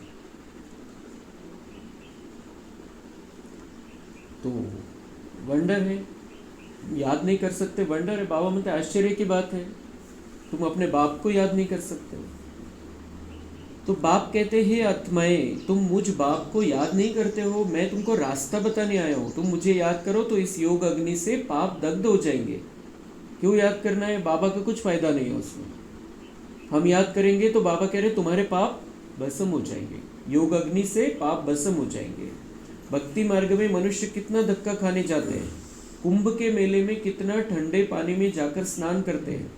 तो वंडर है, याद नहीं कर सकते, वंडर है. बाबा म्हणते आश्चर्य की बात है, तुम अपने बाप को याद नहीं कर सकते. तो बाप कहते हैं आत्माएं, तुम मुझ बाप को याद नहीं करते हो, मैं तुमको रास्ता बताने आया हूँ, तुम मुझे याद करो तो इस योग अग्नि से पाप दग्ध हो जाएंगे. क्यों याद करना है, बाबा का कुछ फायदा नहीं है उसमें. हम याद करेंगे तो बाबा कह रहे तुम्हारे पाप भस्म हो जाएंगे, योग अग्नि से पाप भस्म हो जाएंगे. भक्ति मार्ग में मनुष्य कितना धक्का खाने जाते हैं. कुंभ के मेले में कितना ठंडे पानी में जाकर स्नान करते हैं,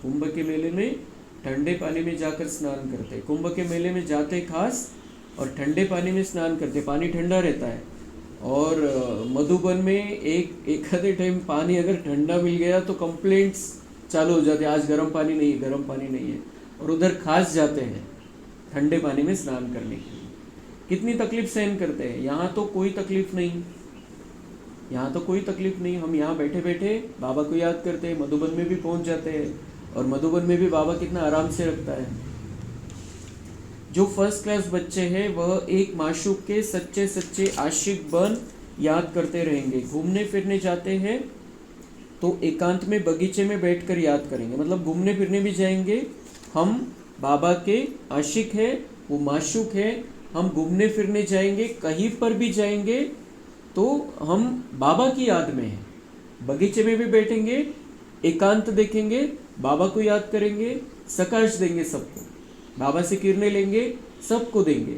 कुंभ के मेले में ठंडे पानी में जाकर स्नान करते हैं. कुंभ के मेले में जाते खास और ठंडे पानी में स्नान करते, पानी ठंडा रहता है. और मधुबन में एक आधे टाइम पानी अगर ठंडा मिल गया तो कंप्लेंट्स चालू हो जाते, आज गर्म पानी नहीं है, गर्म पानी नहीं है. और उधर खास जाते हैं ठंडे पानी में स्नान करने के लिए. कितनी तकलीफ सहन करते हैं. यहाँ तो कोई तकलीफ नहीं, यहाँ तो कोई तकलीफ नहीं. हम यहाँ बैठे बैठे बाबा को याद करते हैं, मधुबन में भी पहुँच जाते हैं. और मधुबन में भी बाबा कितना आराम से रखता है. जो फर्स्ट क्लास बच्चे हैं वह एक माशूक के सच्चे सच्चे आशिक बन याद करते रहेंगे. घूमने फिरने जाते हैं तो एकांत में बगीचे में बैठकर याद करेंगे. मतलब घूमने फिरने भी जाएंगे, हम बाबा के आशिक है, वो माशूक है. हम घूमने फिरने जाएंगे, कहीं पर भी जाएंगे तो हम बाबा की याद में हैं. बगीचे में भी बैठेंगे, एकांत देखेंगे, बाबा को याद करेंगे, सकाश देंगे सबको, बाबा से किरणें लेंगे, सबको देंगे.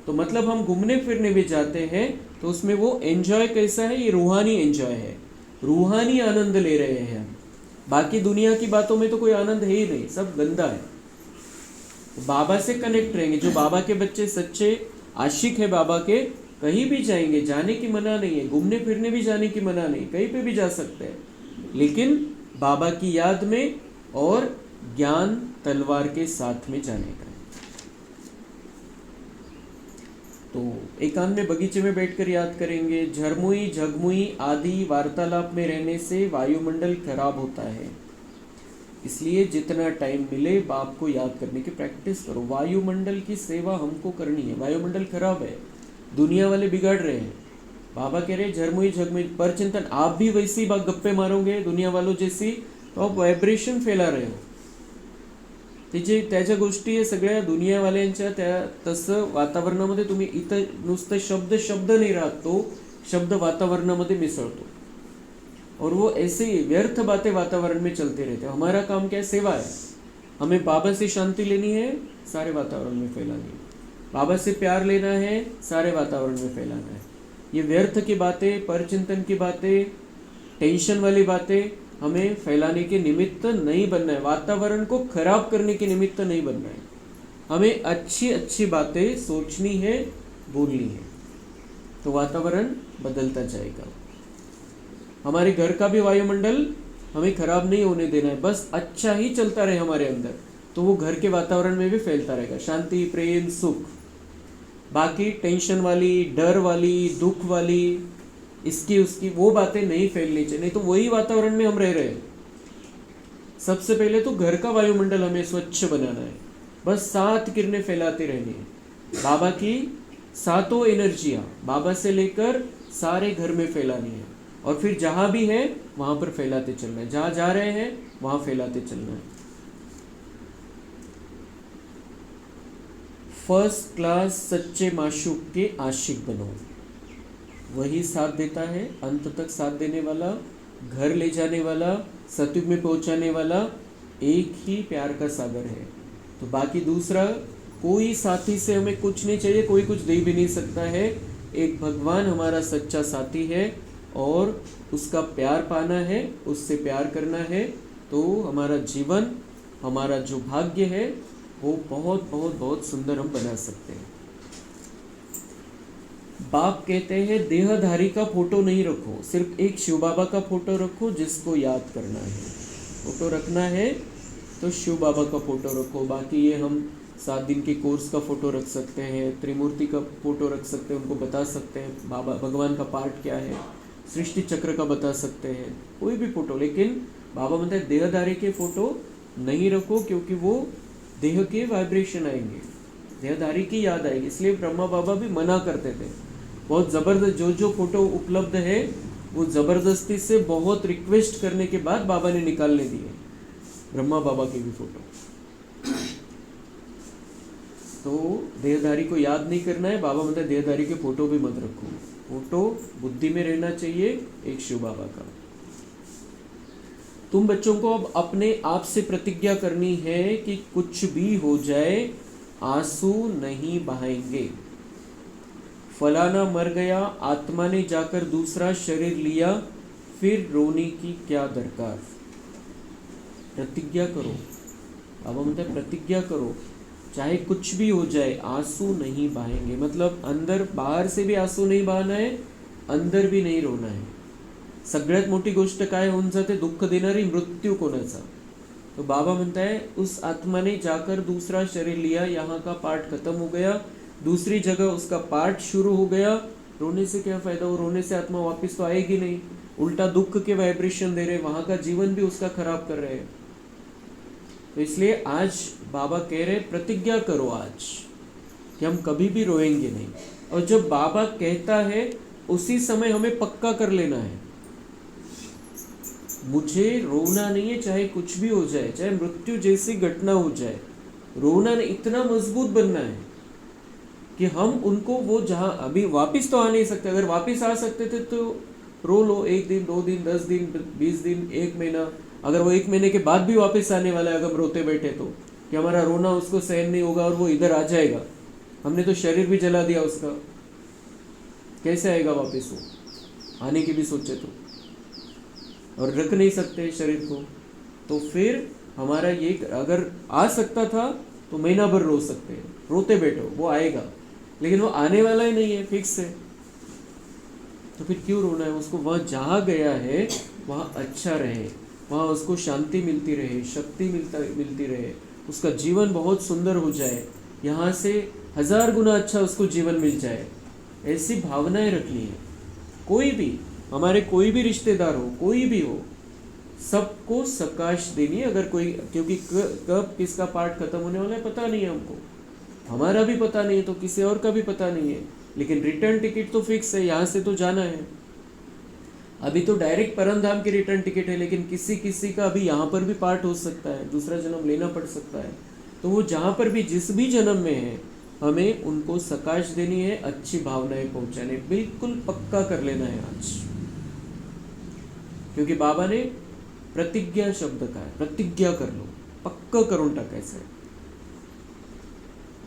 तो मतलब हम घूमने फिरने भी जाते हैं तो उसमें वो एंजॉय कैसा है, ये रूहानी एंजॉय है, रूहानी आनंद ले रहे हैं हम. बाकी दुनिया की बातों में तो कोई आनंद है ही नहीं, सब गंदा है. बाबा से कनेक्ट रहेंगे. जो बाबा के बच्चे सच्चे आशिक है बाबा के, कहीं भी जाएंगे, जाने की मना नहीं है, घूमने फिरने भी जाने की मना नहीं, कहीं पे भी जा सकते हैं, लेकिन बाबा की याद में और ज्ञान तलवार के साथ में जाने का. तो एकांत में बगीचे में बैठकर याद करेंगे. झरमुई झगमुई आदि वार्तालाप में रहने से वायुमंडल खराब होता है, इसलिए जितना टाइम मिले बाप को याद करने की प्रैक्टिस करो. वायुमंडल की सेवा हमको करनी है. वायुमंडल खराब है, दुनिया वाले बिगाड़ रहे हैं. बाबा कह रहे झरमुई झगमुई पर चिंतन. आप भी वैसी बात गप्पे मारोगे दुनिया वालों जैसी तो आप व्हायब्रेशन फैला रहे हो. त्याचे त्याच्या गोष्टी आहे सगळ्या दुनियावाल्यांच्या, त्या तसं वातावरणामध्ये तुम्ही इथं नुसतं शब्द नाही राहत, तो शब्द वातावरणामध्ये मिसळतो. और वो ऐसे ही व्यर्थ बातें वातावरण में चलते रहते हैं. हमारा काम क्या है, सेवा है. हमें बाबा से शांति लेनी है, सारे वातावरण में फैलानी है. बाबा से प्यार लेना है, सारे वातावरण में फैलाना है. ये व्यर्थ की बातें, परचिंतन की बातें, टेंशन वाली बातें हमें फैलाने के निमित्त नहीं बनना है, वातावरण को खराब करने के निमित्त नहीं बनना है. हमें अच्छी अच्छी बातें सोचनी है, बोलनी है, तो वातावरण बदलता जाएगा. हमारे घर का भी वायुमंडल हमें खराब नहीं होने देना है, बस अच्छा ही चलता रहे हमारे अंदर, तो वो घर के वातावरण में भी फैलता रहेगा, शांति प्रेम सुख. बाकी टेंशन वाली, डर वाली, दुख वाली, इसकी उसकी वो बातें नहीं फैलनी चाहिए, नहीं तो वही वातावरण में हम रह रहे हैं. सबसे पहले तो घर का वायुमंडल हमें स्वच्छ बनाना है, बस 7 किरणें फैलाते रहनी है. बाबा की 7 एनर्जियाँ बाबा से लेकर सारे घर में फैलानी है, और फिर जहाँ भी है वहाँ पर फैलाते चलना है, जहाँ जा रहे हैं वहाँ फैलाते चलना है. फर्स्ट क्लास सच्चे माशूक के आशिक बनो। वही साथ देता है, अंत तक साथ देने वाला, घर ले जाने वाला, सतयुग में पहुंचाने वाला एक ही प्यार का सागर है। तो बाकी दूसरा कोई साथी से हमें कुछ नहीं चाहिए, कोई कुछ दे भी नहीं सकता है। एक भगवान हमारा सच्चा साथी है और उसका प्यार पाना है, उससे प्यार करना है, तो हमारा जीवन, हमारा जो भाग्य है वो बहुत बहुत बहुत सुंदर हम बना सकते हैं। बाप कहते हैं देहधारी का फोटो नहीं रखो, सिर्फ एक शिव बाबा का फोटो रखो जिसको याद करना है। फोटो रखना है तो शिव बाबा का फोटो रखो। बाकी ये हम 7 दिन के कोर्स का फोटो रख सकते हैं, त्रिमूर्ति का फोटो रख सकते हैं, उनको बता सकते हैं बाबा भगवान का पार्ट क्या है, सृष्टि चक्र का बता सकते हैं, कोई भी फोटो। लेकिन बाबा बोलते हैं देहधारी के फोटो नहीं रखो, क्योंकि वो देह के वाइब्रेशन आएंगे, देहधारी की याद आएगी। इसलिए ब्रह्मा बाबा भी मना करते थे बहुत ज़बरदस्त। जो फोटो उपलब्ध है वो ज़बरदस्ती से बहुत रिक्वेस्ट करने के बाद बाबा ने निकालने दिए, ब्रह्मा बाबा के भी फोटो। तो देहधारी को याद नहीं करना है, बाबा मतलब देहधारी के फोटो भी मत रखो, फोटो बुद्धि में रहना चाहिए एक शिव बाबा का। तुम बच्चों को अब अपने आप से प्रतिज्ञा करनी है कि कुछ भी हो जाए आंसू नहीं बहाएंगे। फलाना मर गया, आत्मा ने जाकर दूसरा शरीर लिया, फिर रोने की क्या दरकार। प्रतिज्ञा करो, अब हम प्रतिज्ञा करो, चाहे कुछ भी हो जाए आंसू नहीं बहाएंगे। मतलब अंदर बाहर से भी आंसू नहीं बहाना है, अंदर भी नहीं रोना है। सगळ्यात मोठी गोष्ट काय होऊन जाते, दुःख देणारी मृत्यू कोणाचा। तो बाबा म्हणता है उस आत्मा ने जाकर दूसरा शरीर लिया, यहाँ का पार्ट खत्म हो गया, दूसरी जगह उसका पार्ट शुरू हो गया। रोने से क्या फायदा, वो रोने से आत्मा वापस तो आएगी नहीं, उल्टा दुख के वाइब्रेशन दे रहे, वहां का जीवन भी उसका खराब कर रहे हैं। तो इसलिए आज बाबा कह रहे प्रतिज्ञा करो आज कि हम कभी भी रोएंगे नहीं। और जब बाबा कहता है उसी समय हमें पक्का कर लेना है, मुझे रोना नहीं है, चाहे कुछ भी हो जाए, चाहे मृत्यु जैसी घटना हो जाए, रोना नहीं, इतना मजबूत बनना है कि हम उनको वो जहाँ अभी वापस तो आ नहीं सकते, अगर वापस आ सकते थे तो रो लो, 1 दिन 2 दिन 10 दिन 20 दिन 1 महीना। अगर वो 1 महीने के बाद भी वापस आने वाला है, अगर हम रोते बैठे तो कि हमारा रोना उसको सहन नहीं होगा और वो इधर आ जाएगा, हमने तो शरीर भी जला दिया उसका, कैसे आएगा वापस वो, आने की भी सोचे तो, और रख नहीं सकते शरीर को। तो फिर हमारा ये, अगर आ सकता था तो महीना भर रो सकते हैं, रोते बैठो, वो आएगा, लेकिन वो आने वाला ही नहीं है फिक्स है, तो फिर क्यों रोना है। उसको वहाँ जहाँ गया है वहाँ अच्छा रहे, वहाँ उसको शांति मिलती रहे, शक्ति मिलती रहे, उसका जीवन बहुत सुंदर हो जाए, यहाँ से 1000 गुना अच्छा उसको जीवन मिल जाए, ऐसी भावनाएं रखनी है। कोई भी, हमारे कोई भी रिश्तेदार हो, कोई भी हो, सबको सकाश देनी है। अगर कोई, क्योंकि कब किसका पार्ट खत्म होने वाला है पता नहीं है हमको, हमारा भी पता नहीं है तो किसी और का भी पता नहीं है, लेकिन रिटर्न टिकट तो फिक्स है, यहाँ से तो जाना है। अभी तो डायरेक्ट परमधाम की रिटर्न टिकट है, लेकिन किसी किसी का अभी यहाँ पर भी पार्ट हो सकता है, दूसरा जन्म लेना पड़ सकता है। तो वो जहाँ पर भी जिस भी जन्म में है, हमें उनको सकाश देनी है, अच्छी भावनाएं पहुँचाने, बिल्कुल पक्का कर लेना है आज, क्योंकि बाबा ने प्रतिज्ञा शब्द का है, प्रतिज्ञा कर लो, पक्का करून टाकायचं है।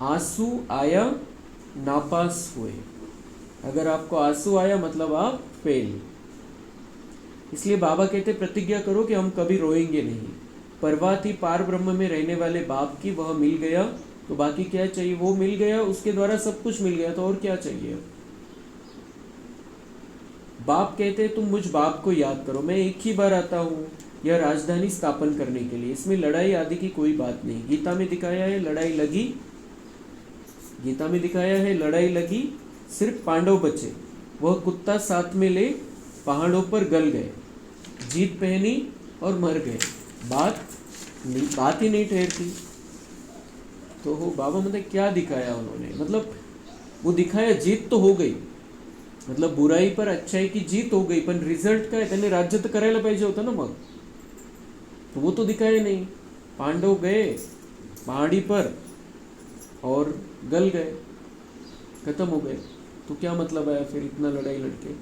आंसू आया नापास हुए, अगर आपको आंसू आया मतलब आप फेल। इसलिए बाबा कहते प्रतिज्ञा करो कि हम कभी रोएंगे नहीं। परवाह थी पार ब्रह्म में रहने वाले बाप की, वह मिल गया तो बाकी क्या चाहिए, वो मिल गया, उसके द्वारा सब कुछ मिल गया, तो और क्या चाहिए। बाप कहते तुम मुझ बाप को याद करो, मैं एक ही बार आता हूँ यह राजधानी स्थापन करने के लिए, इसमें लड़ाई आदि की कोई बात नहीं। गीता में दिखाया है लड़ाई लगी, गीता में दिखाया है लड़ाई लगी, सिर्फ पांडव बचे, वह कुत्ता साथ में ले पहाड़ों पर गल गए, जीत पहनी और मर गए, बात ही नहीं ठहरती। तो हो बाबा मतलब क्या दिखाया उन्होंने, मतलब वो दिखाया जीत तो हो गई, मतलब बुराई पर अच्छाई की जीत हो गई, पण रिझल्ट काय, त्यांनी राज्य तर करायला पाहिजे होतं ना, मग तो वो तो दिखाया नहीं। पांडव गए पहाड़ी पर और गल गए, खत्म हो गए। तो क्या मतलब है फिर इतना लड़ाई लड़के?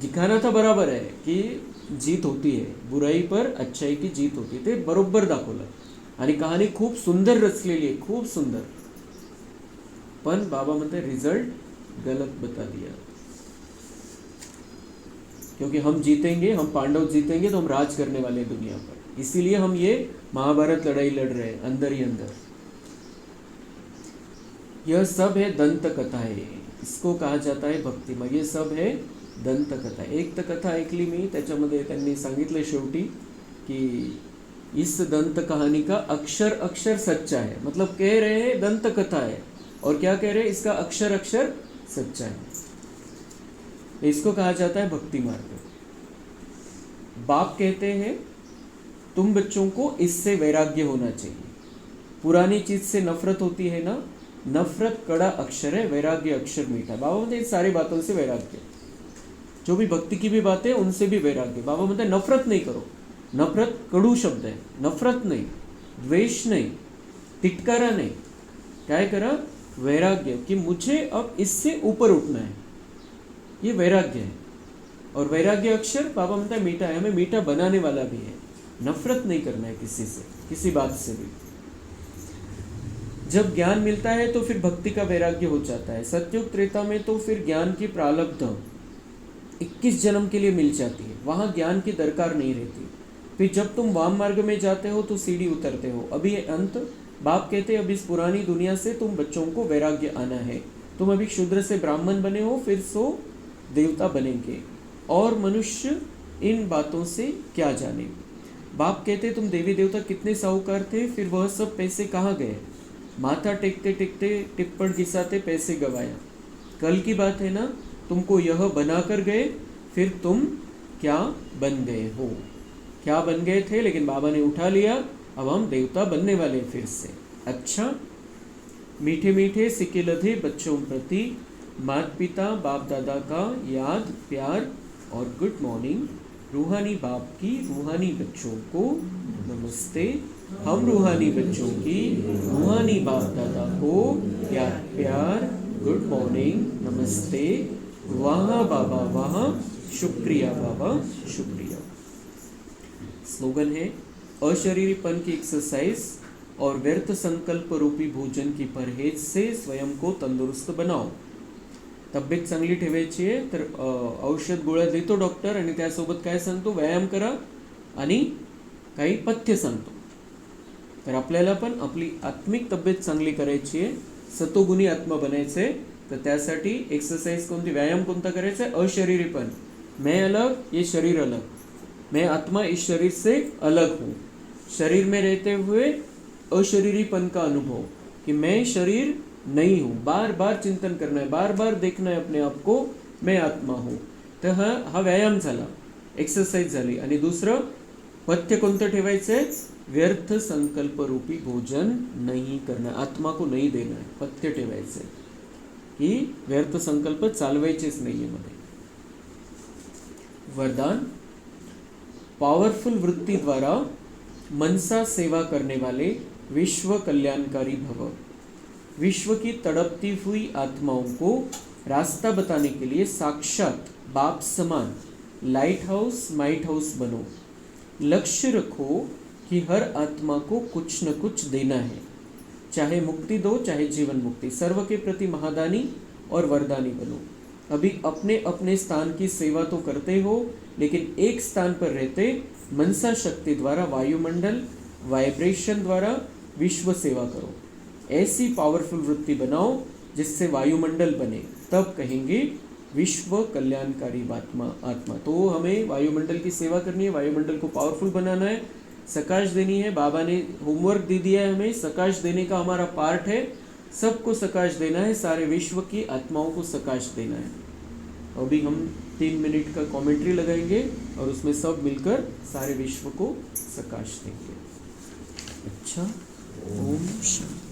दिखाना था बराबर आहे की जीत होती है, बुराई पर अच्छाई की जीत होती, ते बरोबर दाखवलं आणि कहाणी खूप सुंदर रचलेली आहे, खूप सुंदर. पण बाबा म्हणते रिजल्ट गलत बता दिया. क्योंकि हम जीतेंगे, हम पांडव जीतेंगे तो हम राज करने वाले हैं दुनिया पर, इसीलिए हम ये महाभारत लड़ाई लड़ रहे हैं अंदर ही अंदर. यह सब है दंत कथाएं, इसको कहा जाता है भक्तिमय. ये सब है दंत कथा. एक तर कथा ऐकली मी, त्याच्यामध्ये त्यांनी सांगितलं शेवटी कि इस दंत कहानी का अक्षर अक्षर सच्चा है. मतलब कह रहे हैं दंत कथा है, और क्या कह रहे हैं, इसका अक्षर अक्षर सच्चा है. इसको कहा जाता है भक्ति मार्ग. बाप कहते हैं तुम बच्चों को इससे वैराग्य होना चाहिए. पुरानी चीज से नफरत होती है ना, नफरत कड़ा अक्षर है, वैराग्य अक्षर मीठा. बाबा बोलते सारी बातों से वैराग्य, जो भी भक्ति की भी बातें उनसे भी वैराग्य. बाबा बोलते नफरत नहीं करो. नफरत कड़ू शब्द है. नफरत नहीं, द्वेष नहीं, तिटकारा नहीं, क्या करा, वैराग्य कि मुझे अब इससे ऊपर उठना है, ये वैराग्य है. और वैराग्य अक्षर बाबा म्हणता है मीठा है, हमें मीठा बनाने वाला भी है. नफरत नहीं करना है किसी से, किसी बात से भी. जब ज्ञान मिलता है तो फिर भक्ति का वैराग्य हो जाता है. सत्युग त्रेता में तो फिर ज्ञान की प्रारब्ध 21 जन्म के लिए मिल जाती है, वहाँ ज्ञान की दरकार नहीं रहती. फिर जब तुम वाम मार्ग में जाते हो तो सीढ़ी उतरते हो. अभी अंत बाप कहते हैं अब इस पुरानी दुनिया से तुम बच्चों को वैराग्य आना है. तुम अभी शूद्र से ब्राह्मण बने हो, फिर सो देवता बनेंगे, और मनुष्य इन बातों से क्या जाने. बाप कहते तुम देवी देवता कितने साहूकार थे, फिर वह सब पैसे कहाँ गए. माथा टेकते टेकते टिप्पण घिसाते पैसे गवाया. कल की बात है ना, तुमको यह बना कर गए, फिर तुम क्या बन गए हो. क्या बन गए थे, लेकिन बाबा ने उठा लिया, अब हम देवता बनने वाले फिर से. अच्छा, मीठे मीठे सिक्के लधे बच्चों प्रति माता पिता बाप दादा का याद प्यार और गुड मॉर्निंग. रूहानी बाप की रूहानी बच्चों को नमस्ते. हम रूहानी बच्चों की रूहानी बाप दादा को याद प्यार गुड मॉर्निंग नमस्ते. वहाँ बाबा वहाँ, शुक्रिया बाबा शुक्रिया. स्लोगन है अशरीरीपन की एक्सरसाइज और व्यर्थ संकल्प रूपी भोजन की परहेज से स्वयं को तंदुरुस्त बनाओ. तब्येत चांगली ठेवायची आहे तर औषध गोळ्या देतो डॉक्टर, आणि त्यासोबत काय सांगतो, व्यायाम करा आणि काही पथ्य सांगतो. तर आपल्याला पण आपली आत्मिक तब्येत चांगली करायची आहे, सतोगुणी आत्मा बनायचं आहे. तर त्यासाठी एक्सरसाइज कोणती, व्यायाम कोणता करायचा आहे, अशरीरीपन. मैं अलग, ये शरीर अलग. मैं आत्मा इस शरीर से अलग हूँ. शरीर में रहते हुए अशरीरीपन का अनुभव कि मैं शरीर नहीं हूँ. बार बार चिंतन करना है, बार बार देखना है अपने आप को, मैं आत्मा हूँ. तर हा व्यायाम झाला, एक्सरसाइज झाली. आणि दुसरं पथ्य कोणतं ठेवायचं आहे, व्यर्थ संकल्प रूपी भोजन नहीं करना, आत्मा को नहीं देना है. पथ्य ठेवायचं आहे की व्यर्थ संकल्प चालवायचेच नाही आहे मध्ये. वरदान, पावरफुल वृत्ति द्वारा मनसा सेवा करने वाले विश्व कल्याणकारी भव. विश्व की तड़पती हुई आत्माओं को रास्ता बताने के लिए साक्षात बाप समान लाइट हाउस माइट हाउस बनो. लक्ष्य रखो कि हर आत्मा को कुछ न कुछ देना है, चाहे मुक्ति दो चाहे जीवन मुक्ति. सर्व के प्रति महादानी और वरदानी बनो. अभी अपने अपने स्थान की सेवा तो करते हो, लेकिन एक स्थान पर रहते मनसा शक्ति द्वारा वायुमंडल वाइब्रेशन द्वारा विश्व सेवा करो. ऐसी पावरफुल वृत्ति बनाओ जिससे वायुमंडल बने, तब कहेंगे विश्व कल्याणकारी आत्मा. तो हमें वायुमंडल की सेवा करनी है, वायुमंडल को पावरफुल बनाना है, सकाश देनी है. बाबा ने होमवर्क दे दिया है हमें, सकाश देने का हमारा पार्ट है. सबको सकाश देना है, सारे विश्व की आत्माओं को सकाश देना है. अभी हम 3 मिनट का कमेंट्री लगाएंगे और उसमें सब मिलकर सारे विश्व को सकाश देंगे. अच्छा, ओम शांति.